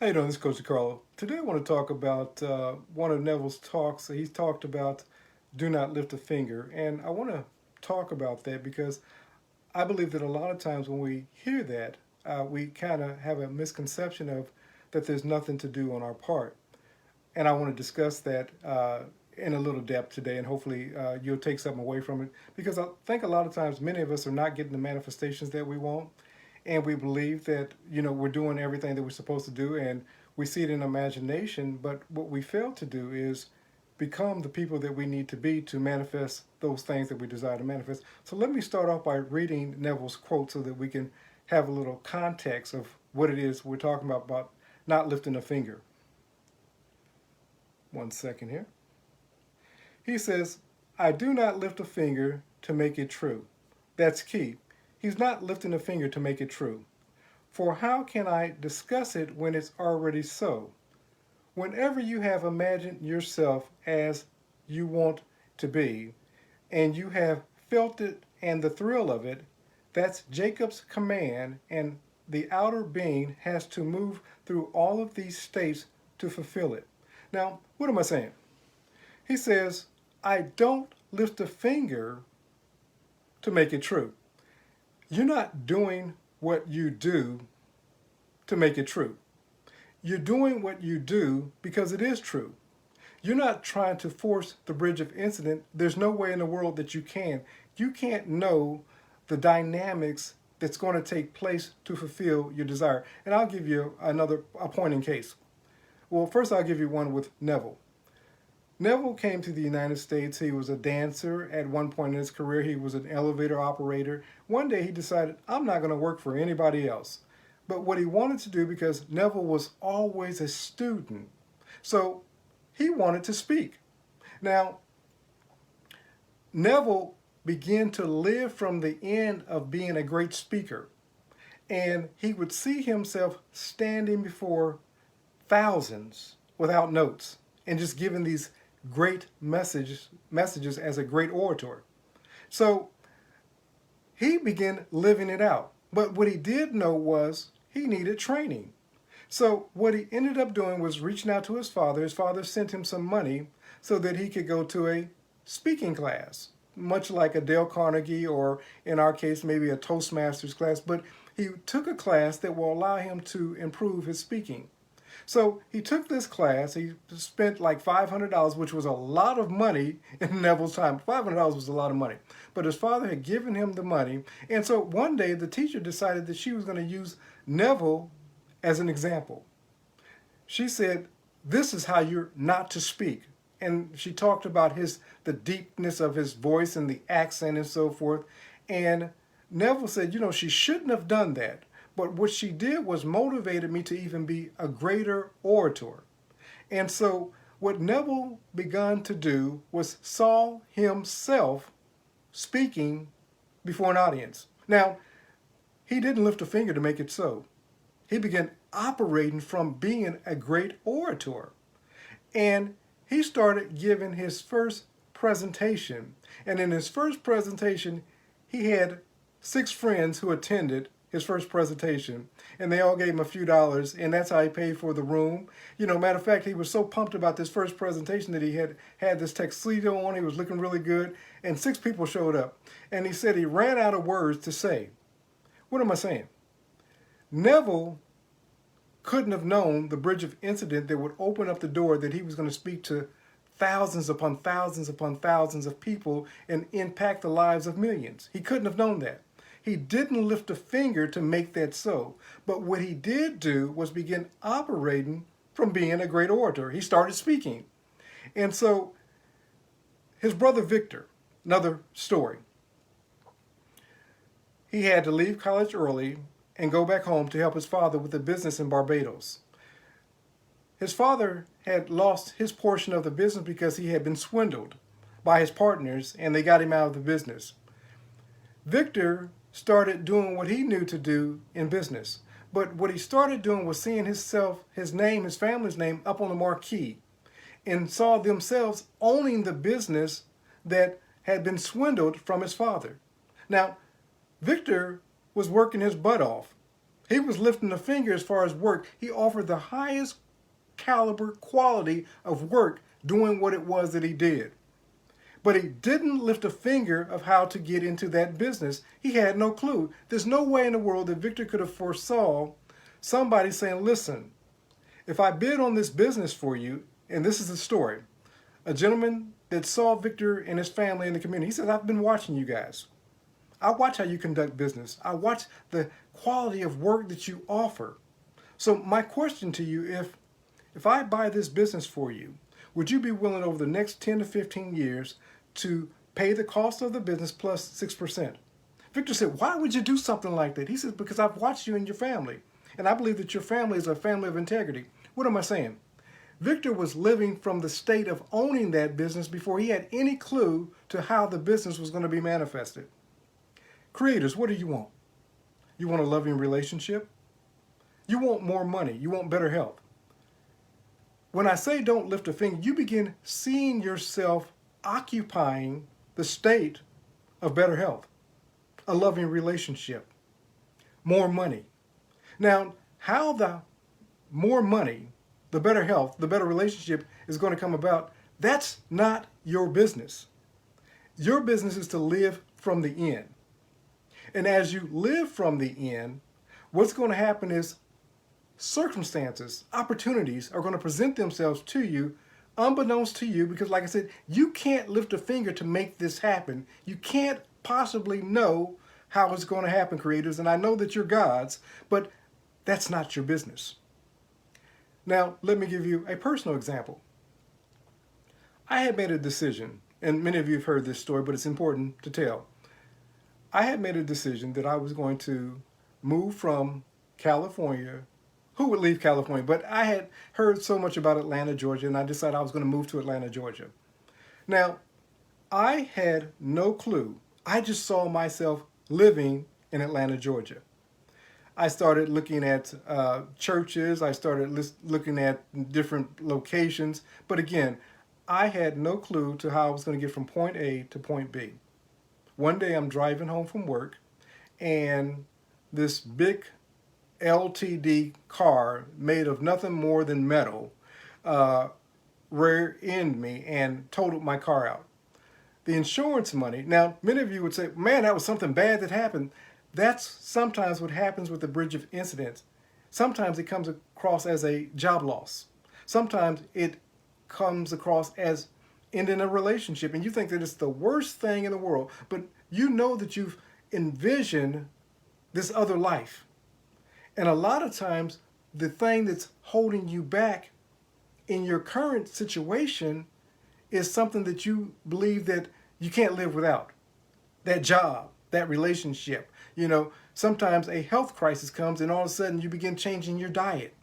How you doing? This is Coach DeCarlo. Today I want to talk about one of Neville's talks. He's talked about do not lift a finger. And I want to talk about that because I believe that a lot of times when we hear that, we kind of have a misconception of that there's nothing to do on our part. And I want to discuss that in a little depth today, and hopefully you'll take something away from it. Because I think a lot of times many of us are not getting the manifestations that we want, and we believe that we're doing everything that we're supposed to do, and we see it in imagination. But what we fail to do is become the people that we need to be to manifest those things that we desire to manifest. So let me start off by reading Neville's quote so that we can have a little context of what it is we're talking about not lifting a finger. One second here. He says, I do not lift a finger to make it true. That's key. He's not lifting a finger to make it true. For how can I discuss it when it's already so? Whenever you have imagined yourself as you want to be, and you have felt it and the thrill of it, that's Jacob's command, and the outer being has to move through all of these states to fulfill it. Now, what am I saying? He says, I don't lift a finger to make it true. You're not doing what you do to make it true. You're doing what you do because it is true. You're not trying to force the bridge of incident. There's no way in the world that you can. You can't know the dynamics that's going to take place to fulfill your desire. And I'll give you a point in case. Well, first I'll give you one with Neville. Neville came to the United States. He was a dancer at one point in his career. He was an elevator operator. One day he decided, I'm not going to work for anybody else. But what he wanted to do, because Neville was always a student, so he wanted to speak. Now, Neville began to live from the end of being a great speaker. And he would see himself standing before thousands without notes and just giving these great messages as a great orator. So he began living it out. But what he did know was he needed training. So what he ended up doing was reaching out to his father. His father sent him some money so that he could go to a speaking class, much like a Dale Carnegie, or in our case, maybe a Toastmasters class. But he took a class that will allow him to improve his speaking. So he took this class. He spent like $500, which was a lot of money in Neville's time. $500 was a lot of money. But his father had given him the money. And so one day the teacher decided that she was going to use Neville as an example. She said, this is how you're not to speak. And she talked about the deepness of his voice and the accent and so forth. And Neville said, she shouldn't have done that. But what she did was motivated me to even be a greater orator. And so what Neville began to do was saw himself speaking before an audience. Now, he didn't lift a finger to make it so. He began operating from being a great orator. And he started giving his first presentation. And in his first presentation, he had 6 friends who attended his first presentation, and they all gave him a few dollars, and that's how he paid for the room. Matter of fact, he was so pumped about this first presentation that he had this tuxedo on. He was looking really good, and 6 people showed up. And he said he ran out of words to say. What am I saying? Neville couldn't have known the bridge of incident that would open up the door that he was going to speak to thousands upon thousands upon thousands of people and impact the lives of millions. He couldn't have known that. He didn't lift a finger to make that so. But what he did do was begin operating from being a great orator. He started speaking. And so his brother Victor, another story. He had to leave college early and go back home to help his father with a business in Barbados. His father had lost his portion of the business because he had been swindled by his partners, and they got him out of the business. Victor started doing what he knew to do in business. But what he started doing was seeing his family's name up on the marquee, and saw themselves owning the business that had been swindled from his father. Now, Victor was working his butt off. He was lifting a finger as far as work. He offered the highest caliber quality of work doing what it was that he did. But he didn't lift a finger of how to get into that business. He had no clue. There's no way in the world that Victor could have foresaw somebody saying, listen, if I bid on this business for you, and this is the story, a gentleman that saw Victor and his family in the community, he says, I've been watching you guys. I watch how you conduct business. I watch the quality of work that you offer. So my question to you, if I buy this business for you, would you be willing over the next 10 to 15 years to pay the cost of the business plus 6%? Victor said, why would you do something like that? He said, because I've watched you and your family. And I believe that your family is a family of integrity. What am I saying? Victor was living from the state of owning that business before he had any clue to how the business was going to be manifested. Creators, what do you want? You want a loving relationship? You want more money. You want better health. When I say don't lift a finger, you begin seeing yourself occupying the state of better health, a loving relationship, more money. Now, how the more money, the better health, the better relationship is going to come about, that's not your business. Your business is to live from the end. And as you live from the end, what's going to happen is circumstances, opportunities are going to present themselves to you unbeknownst to you, because like I said, you can't lift a finger to make this happen. You can't possibly know how it's going to happen, creators. And I know that you're God's, but that's not your business. Now, let me give you a personal example. I had made a decision, and many of you have heard this story, but it's important to tell. I had made a decision that I was going to move from California. Who would leave California? But I had heard so much about Atlanta, Georgia, and I decided I was going to move to Atlanta, Georgia. Now, I had no clue. I just saw myself living in Atlanta, Georgia. I started looking at churches. I started looking at different locations. But again, I had no clue to how I was going to get from point A to point B. One day I'm driving home from work, and this big LTD car made of nothing more than metal rear-ended me and totaled my car out. The insurance money, now many of you would say, man, that was something bad that happened. That's sometimes what happens with the bridge of incidents. Sometimes it comes across as a job loss. Sometimes it comes across as ending a relationship, and you think that it's the worst thing in the world, but you know that you've envisioned this other life. And a lot of times, the thing that's holding you back in your current situation is something that you believe that you can't live without. That job, that relationship. You know, sometimes a health crisis comes and all of a sudden you begin changing your diet.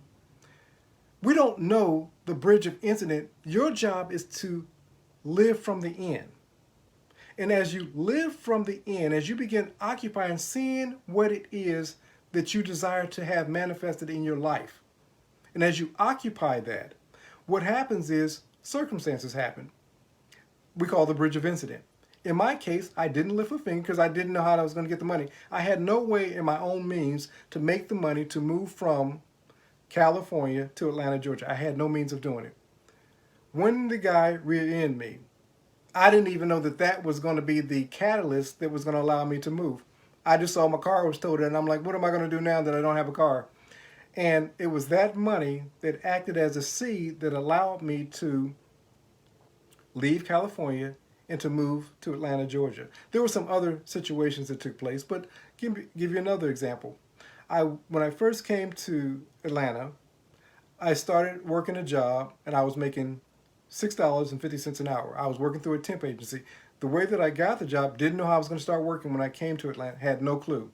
We don't know the bridge of incident. Your job is to live from the end. And as you live from the end, as you begin occupying, seeing what it is that you desire to have manifested in your life, and as you occupy that, what happens is circumstances happen. We call the bridge of incident. In my case, I didn't lift a finger because I didn't know how I was going to get the money. I had no way in my own means to make the money to move from California to Atlanta, Georgia. I had no means of doing it. When the guy rear-ended me, I didn't even know that that was going to be the catalyst that was going to allow me to move. I just saw my car was totaled, and I'm like, what am I going to do now that I don't have a car? And it was that money that acted as a seed that allowed me to leave California and to move to Atlanta, Georgia. There were some other situations that took place, but give you another example. When I first came to Atlanta, I started working a job, and I was making $6.50 an hour. I was working through a temp agency. The way that I got the job, didn't know how I was going to start working when I came to Atlanta, had no clue.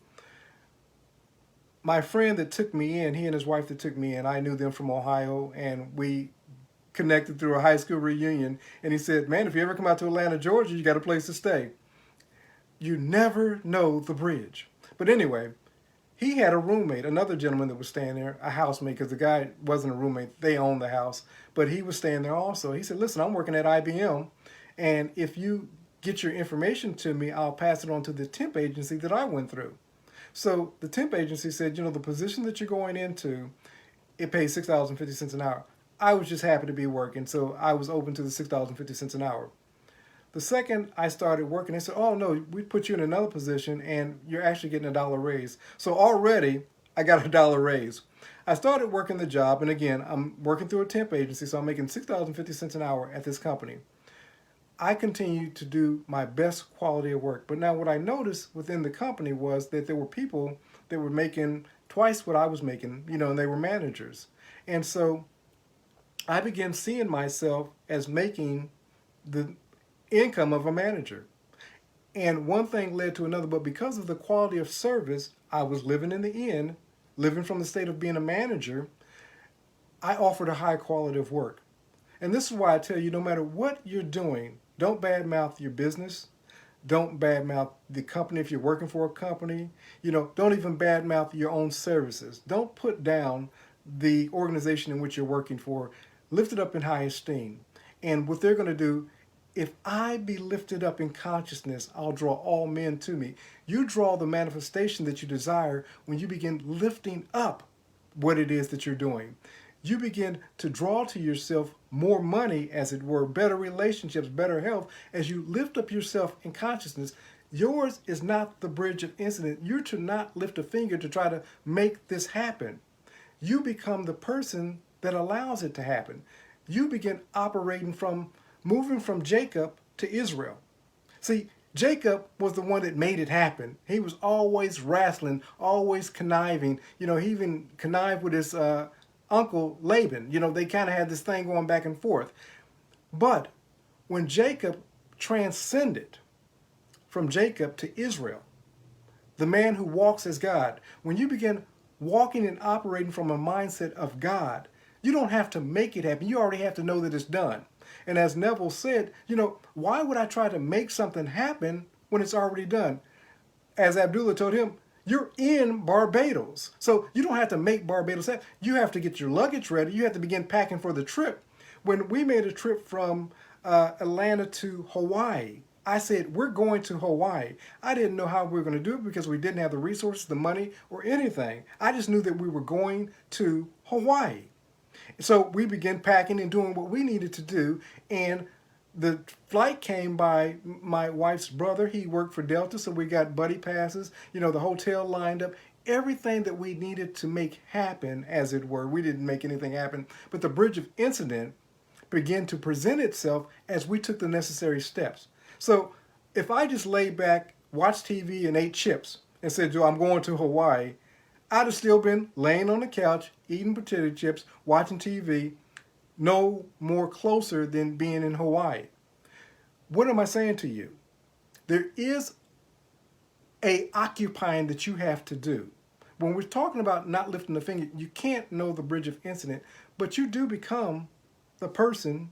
My friend that took me in, he and his wife that took me in, I knew them from Ohio, and we connected through a high school reunion, and he said, man, if you ever come out to Atlanta, Georgia, you got a place to stay. You never know the bridge. But anyway, he had a roommate, another gentleman that was staying there, a housemate, because the guy wasn't a roommate, they owned the house, but he was staying there also. He said, listen, I'm working at IBM, and if you get your information to me, I'll pass it on to the temp agency that I went through. So the temp agency said, the position that you're going into, it pays $6.50 an hour. I was just happy to be working, so I was open to the $6.50 an hour. The second I started working, they said, oh no, we put you in another position and you're actually getting $1 raise. So already I got $1 raise. I started working the job, and again, I'm working through a temp agency, so I'm making $6.50 an hour at this company. I continued to do my best quality of work. But now what I noticed within the company was that there were people that were making twice what I was making, and they were managers. And so I began seeing myself as making the income of a manager. And one thing led to another, but because of the quality of service, I was living in the inn, living from the state of being a manager, I offered a high quality of work. And this is why I tell you, no matter what you're doing, don't badmouth your business. Don't badmouth the company if you're working for a company. Don't even badmouth your own services. Don't put down the organization in which you're working for. Lift it up in high esteem. And what they're going to do, if I be lifted up in consciousness, I'll draw all men to me. You draw the manifestation that you desire when you begin lifting up what it is that you're doing. You begin to draw to yourself more money, as it were, better relationships, better health, as you lift up yourself in consciousness. Yours is not the bridge of incident. You're to not lift a finger to try to make this happen. You become the person that allows it to happen. You begin moving from Jacob to Israel. See, Jacob was the one that made it happen. He was always wrestling, always conniving. He even connived with his uncle Laban. They kind of had this thing going back and forth. But when Jacob transcended from Jacob to Israel, the man who walks as God, when you begin walking and operating from a mindset of God, you don't have to make it happen. You already have to know that it's done. And as Neville said, why would I try to make something happen when it's already done? As Abdullah told him, you're in Barbados. So you don't have to make Barbados happen. You have to get your luggage ready. You have to begin packing for the trip. When we made a trip from Atlanta to Hawaii, I said, we're going to Hawaii. I didn't know how we were going to do it because we didn't have the resources, the money, or anything. I just knew that we were going to Hawaii. So we began packing and doing what we needed to do, and the flight came by my wife's brother. He worked for Delta, so we got buddy passes. The hotel lined up. Everything that we needed to make happen, as it were. We didn't make anything happen, but the bridge of incident began to present itself as we took the necessary steps. So if I just laid back, watched TV, and ate chips and said, I'm going to Hawaii, I'd have still been laying on the couch, eating potato chips, watching TV, no more closer than being in Hawaii. What am I saying to you? There is a occupying that you have to do. When we're talking about not lifting the finger, you can't know the bridge of incident, but you do become the person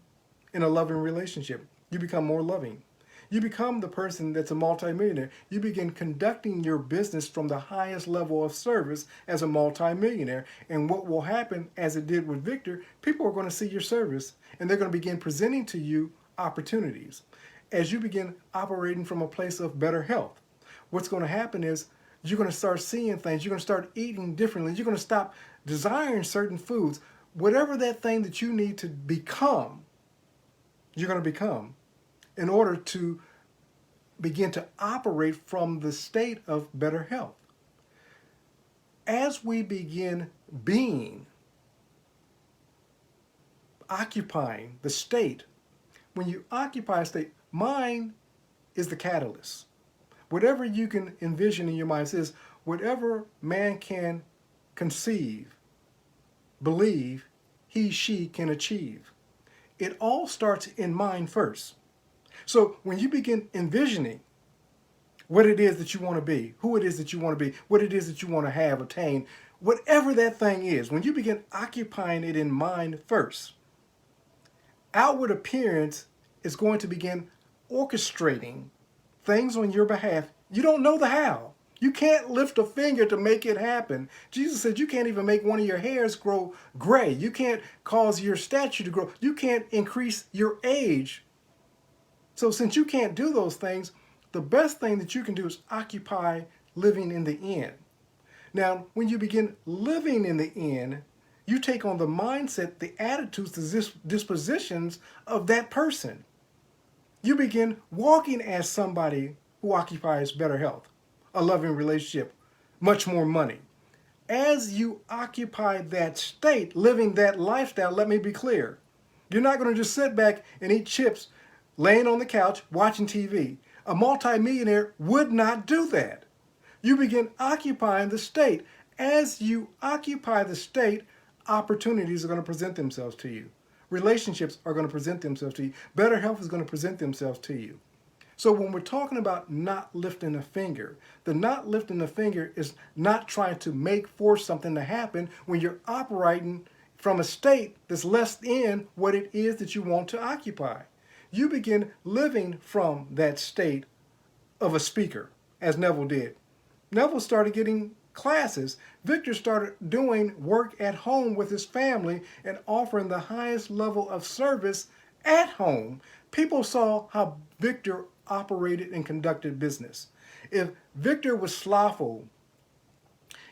in a loving relationship. You become more loving. You become the person that's a multimillionaire. You begin conducting your business from the highest level of service as a multimillionaire. And what will happen, as it did with Victor, people are going to see your service and they're going to begin presenting to you opportunities. As you begin operating from a place of better health, what's going to happen is you're going to start seeing things. You're going to start eating differently. You're going to stop desiring certain foods. Whatever that thing that you need to become, you're going to become, in order to begin to operate from the state of better health. As we begin occupying the state, when you occupy a state, mind is the catalyst. Whatever you can envision in your mind says, whatever man can conceive, believe, she can achieve. It all starts in mind first. So when you begin envisioning what it is that you want to be, who it is that you want to be, what it is that you want to have, attain, whatever that thing is, when you begin occupying it in mind first, outward appearance is going to begin orchestrating things on your behalf. You don't know the how. You can't lift a finger to make it happen. Jesus said you can't even make one of your hairs grow gray. You can't cause your stature to grow. You can't increase your age. So since you can't do those things, the best thing that you can do is occupy living in the end. Now, when you begin living in the end, you take on the mindset, the attitudes, the dispositions of that person. You begin walking as somebody who occupies better health, a loving relationship, much more money. As you occupy that state, living that lifestyle, let me be clear, you're not going to just sit back and eat chips, laying on the couch, watching TV. A multimillionaire would not do that. You begin occupying the state. As you occupy the state, opportunities are going to present themselves to you. Relationships are going to present themselves to you. Better health is going to present themselves to you. So when we're talking about not lifting a finger, the not lifting a finger is not trying to force something to happen when you're operating from a state that's less than what it is that you want to occupy. You begin living from that state of a speaker, as Neville did. Neville started getting classes. Victor started doing work at home with his family and offering the highest level of service at home. People saw how Victor operated and conducted business. If Victor was slothful,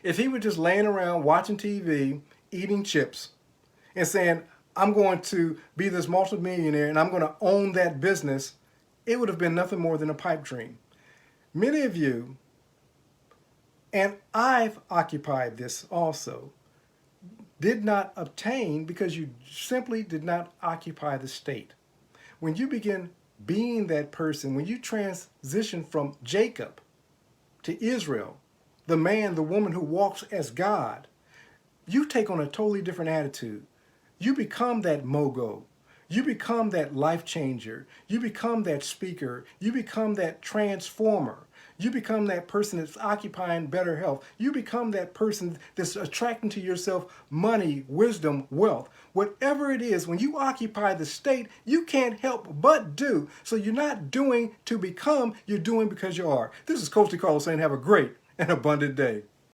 if he was just laying around watching TV, eating chips, and saying, I'm going to be this multimillionaire and I'm going to own that business, it would have been nothing more than a pipe dream. Many of you, and I've occupied this also, did not obtain because you simply did not occupy the state. When you begin being that person, when you transition from Jacob to Israel, the man, the woman who walks as God, you take on a totally different attitude. You become that mogul. You become that life changer. You become that speaker. You become that transformer. You become that person that's occupying better health. You become that person that's attracting to yourself money, wisdom, wealth. Whatever it is, when you occupy the state, you can't help but do. So you're not doing to become, you're doing because you are. This is Coach DeCarlo saying have a great and abundant day.